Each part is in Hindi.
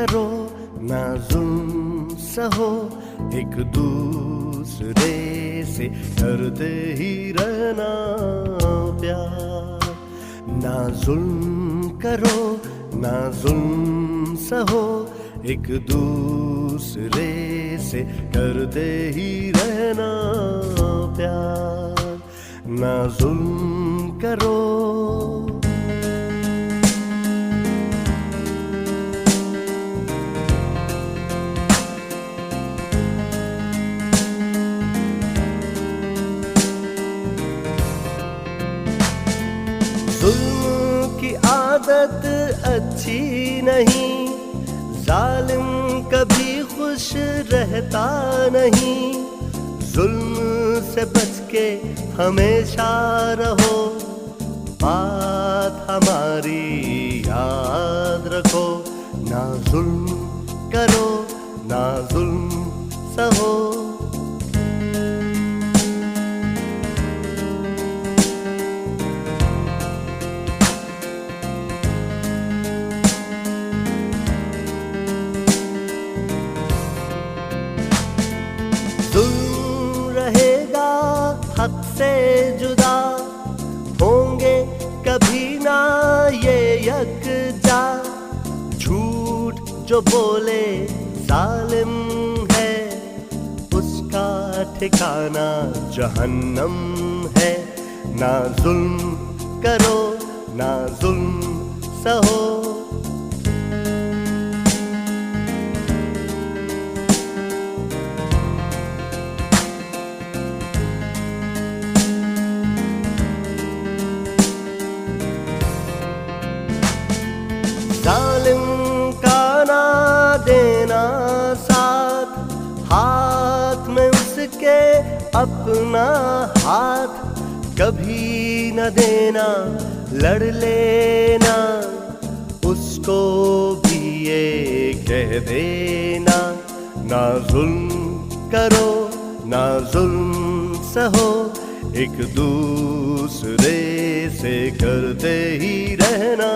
करो ना जुल्म सहो, एक दूसरे से करते ही रहना प्यार। ना जुल्म करो ना जुल्म सहो, एक दूसरे से करते ही रहना प्यार। ना जुल्म करो। जुल्म की आदत अच्छी नहीं, जालिम कभी खुश रहता नहीं। जुल्म से बच के हमेशा रहो, बात हमारी याद रखो। ना जुल्म करो ना जुल्म सहो। जुल्म रहेगा हक से जुदा, होंगे कभी ना ये यकजा। झूठ जो बोले जालिम है, उसका ठिकाना जहन्नम है। ना जुल्म करो ना जुल्म सहो। जालिम का ना देना साथ, हाथ में उसके अपना हाथ। कभी न देना लड़ लेना, उसको भी ये कह देना। ना जुल्म करो ना जुल्म सहो, एक दूसरे से करते ही रहना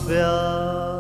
प्यार।